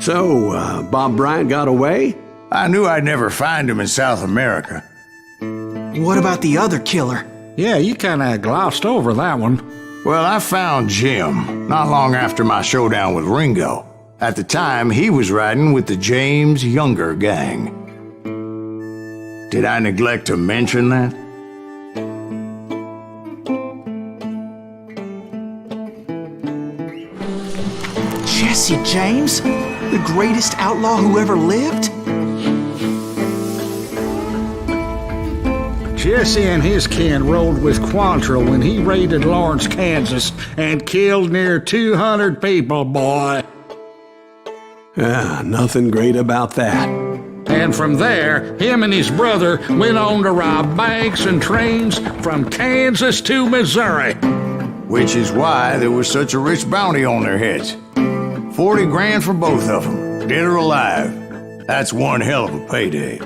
So, Bob Bryant got away? I knew I'd never find him in South America. What about the other killer? Yeah, you kinda glossed over that one. Well, I found Jim not long after my showdown with Ringo. At the time, he was riding with the James Younger gang. Did I neglect to mention that? Jesse James? The greatest outlaw who ever lived? Jesse and his kin rode with Quantrill when he raided Lawrence, Kansas, and killed near 200 people, boy. Nothing great about that. And from there, him and his brother went on to rob banks and trains from Kansas to Missouri. Which is why there was such a rich bounty on their heads. 40 grand for both of them, dead or alive. That's one hell of a payday.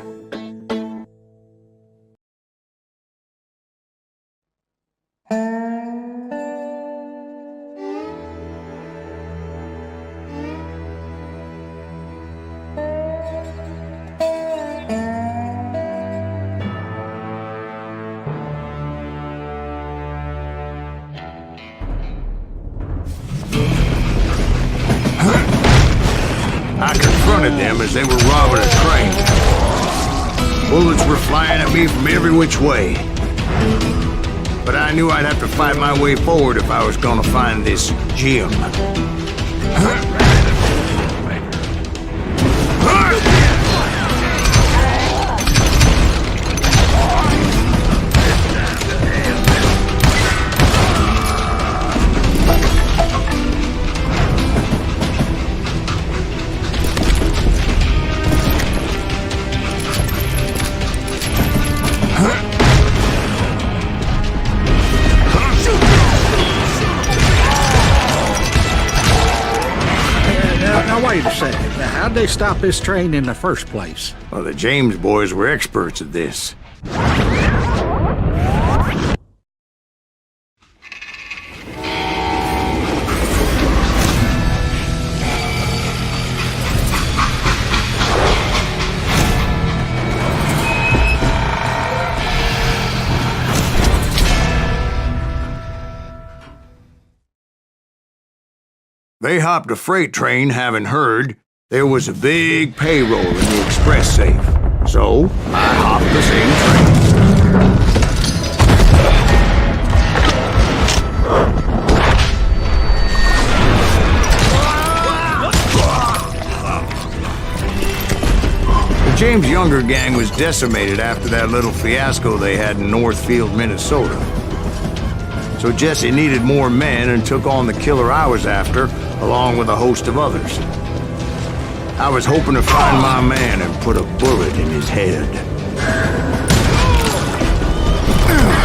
I confronted them as they were robbing a train. Bullets were flying at me from every which way. But I knew I'd have to fight my way forward if I was gonna find this Jim. Now wait a second. How'd they stop this train in the first place? Well, the James boys were experts at this. They hopped a freight train having heard there was a big payroll in the express safe. So, I hopped the same train. The James Younger gang was decimated after that little fiasco they had in Northfield, Minnesota. So Jesse needed more men and took on the killer I was after, along with a host of others. I was hoping to find my man and put a bullet in his head.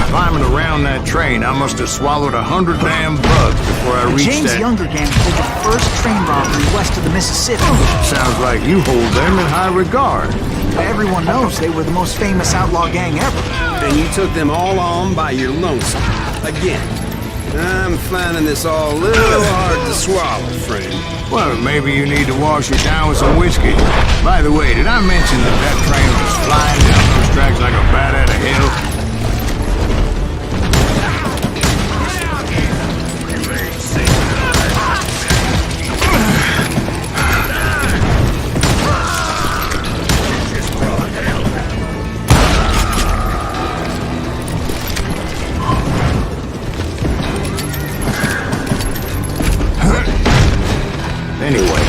Climbing around that train, I must have swallowed 100 damn bugs before I reached James that... Younger gang pulled the first train robbery west of the Mississippi. Sounds like you hold them in high regard. Everyone knows they were the most famous outlaw gang ever. And you took them all on by your lonesome. Again. I'm finding this all a little hard to swallow, friend. Well, maybe you need to wash it down with some whiskey. By the way, did I mention that train was flying down those tracks like a bat out of hell? Anyway,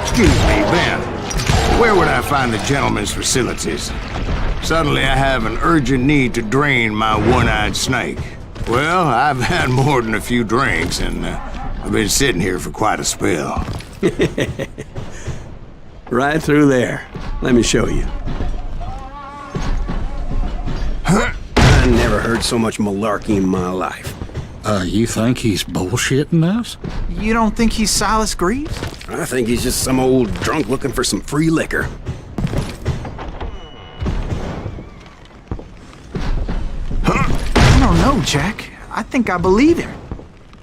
excuse me, Ben. Where would I find the gentleman's facilities? Suddenly I have an urgent need to drain my one-eyed snake. Well, I've had more than a few drinks, and I've been sitting here for quite a spell. Right through there. Let me show you. I never heard so much malarkey in my life. You think he's bullshitting us? You don't think he's Silas Greaves? I think he's just some old drunk looking for some free liquor. I don't know, Jack. I think I believe him.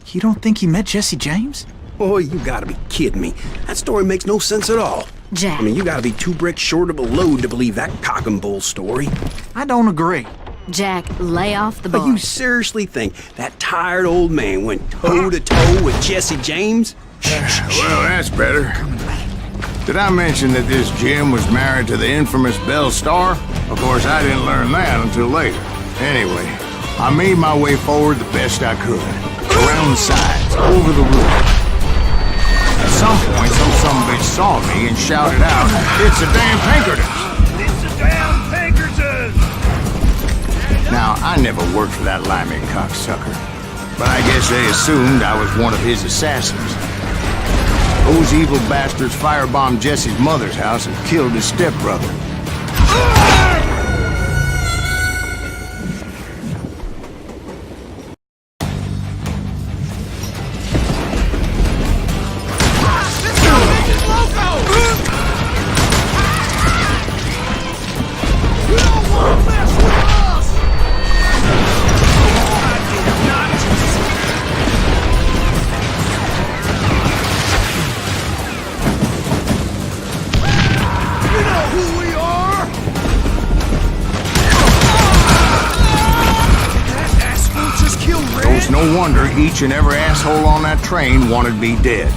You don't think he met Jesse James? Oh, you gotta be kidding me. That story makes no sense at all. Jack. I mean, you gotta be 2 bricks short of a load to believe that cock and bull story. I don't agree. Jack, lay off the But bar. you seriously think that tired old man went toe-to-toe with Jesse James? Well, that's better. Did I mention that this Jim was married to the infamous Belle Starr? Of course, I didn't learn that until later. Anyway, I made my way forward the best I could. Around the sides, over the roof. At some point, some bitch saw me and shouted out, "It's a damn Pinkertons!" It's a damn Pinkertons! Now, I never worked for that limey cocksucker, but I guess they assumed I was one of his assassins. Those evil bastards firebombed Jesse's mother's house and killed his stepbrother. No wonder each and every asshole on that train wanted me dead.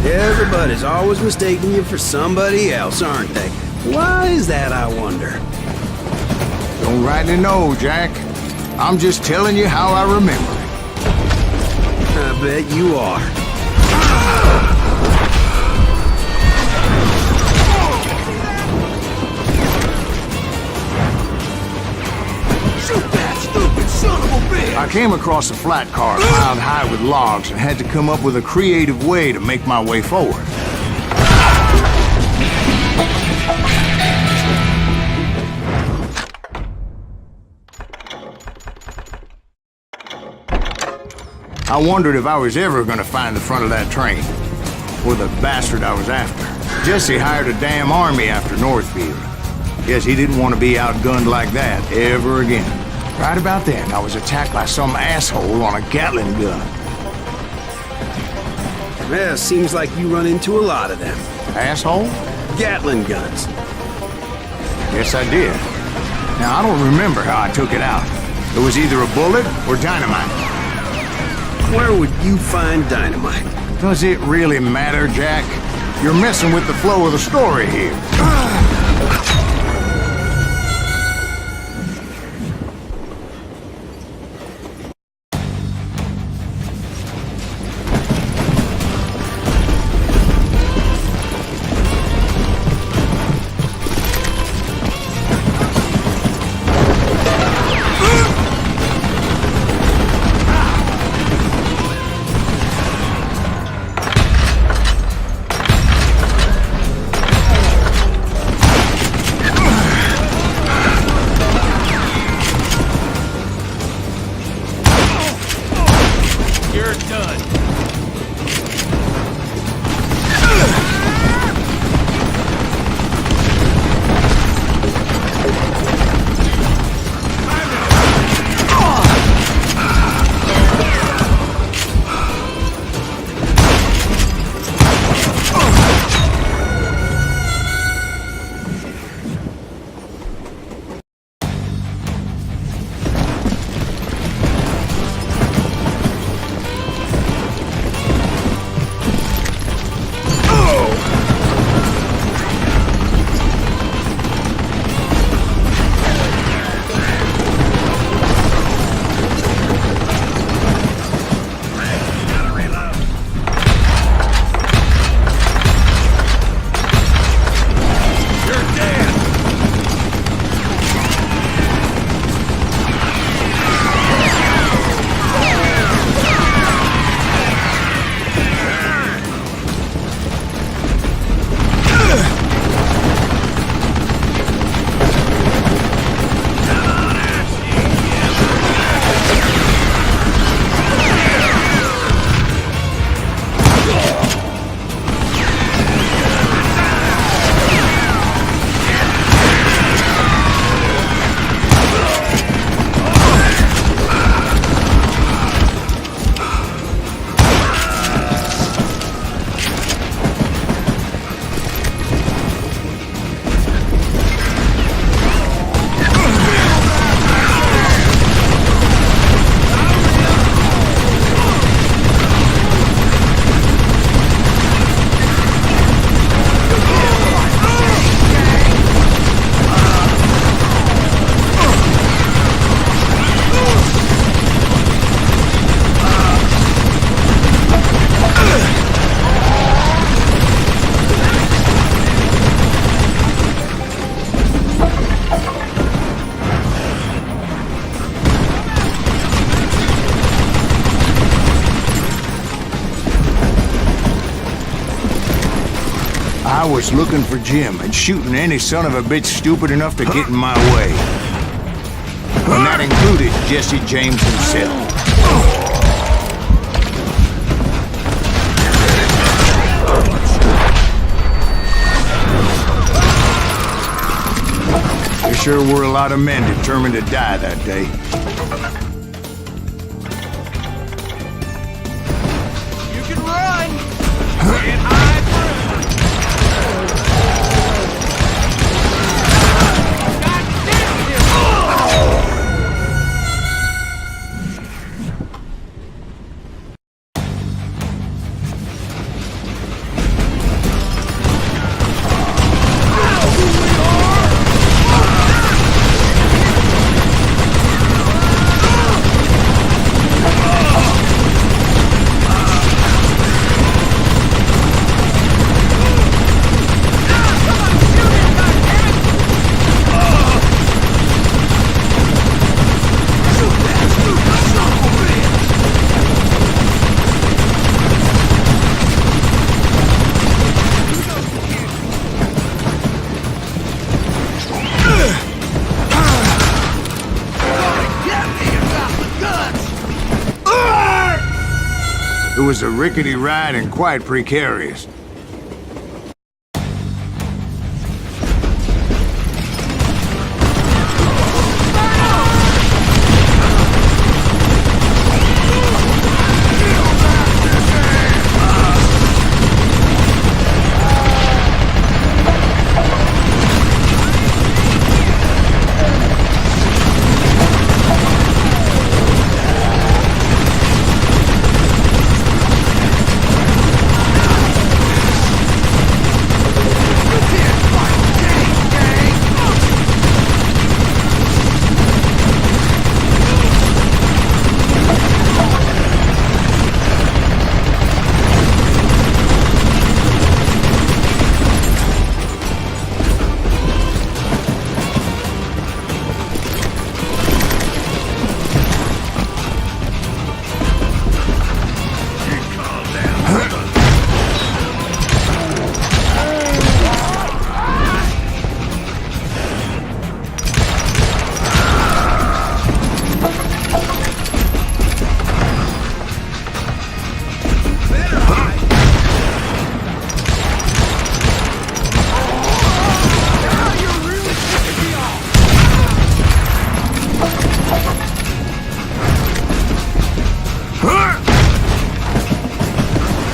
Everybody's always mistaking you for somebody else, aren't they? Why is that, I wonder? Don't rightly know, Jack. I'm just telling you how I remember it. I bet you are. I came across a flat car piled high with logs and had to come up with a creative way to make my way forward. I wondered if I was ever going to find the front of that train, or the bastard I was after. Jesse hired a damn army after Northfield. Guess he didn't want to be outgunned like that ever again. Right about then, I was attacked by some asshole on a Gatling gun. Well, seems like you run into a lot of them. Asshole? Gatling guns. Yes, I did. Now, I don't remember how I took it out. It was either a bullet or dynamite. Where would you find dynamite? Does it really matter, Jack? You're messing with the flow of the story here. I was looking for Jim and shooting any son of a bitch stupid enough to get in my way. And that included Jesse James himself. There sure were a lot of men determined to die that day. You can run! Can't hide forever! God damn it! It was a rickety ride and quite precarious.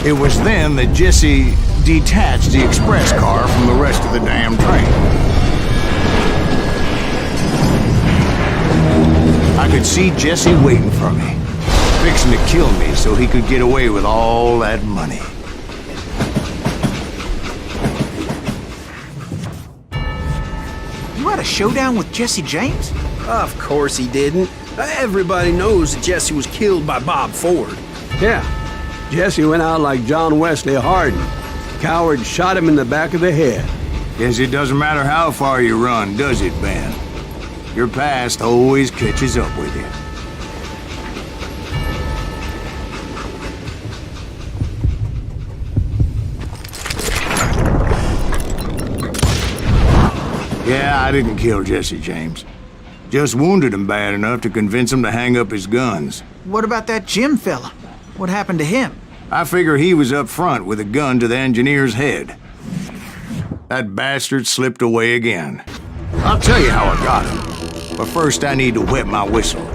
It was then that Jesse detached the express car from the rest of the damn train. I could see Jesse waiting for me, fixing to kill me so he could get away with all that money. You had a showdown with Jesse James? Of course he didn't. Everybody knows that Jesse was killed by Bob Ford. Yeah. Jesse went out like John Wesley Hardin. Coward shot him in the back of the head. Guess it doesn't matter how far you run, does it, Ben? Your past always catches up with you. Yeah, I didn't kill Jesse James. Just wounded him bad enough to convince him to hang up his guns. What about that Jim fella? What happened to him? I figure he was up front with a gun to the engineer's head. That bastard slipped away again. I'll tell you how I got him. But first I need to wet my whistle.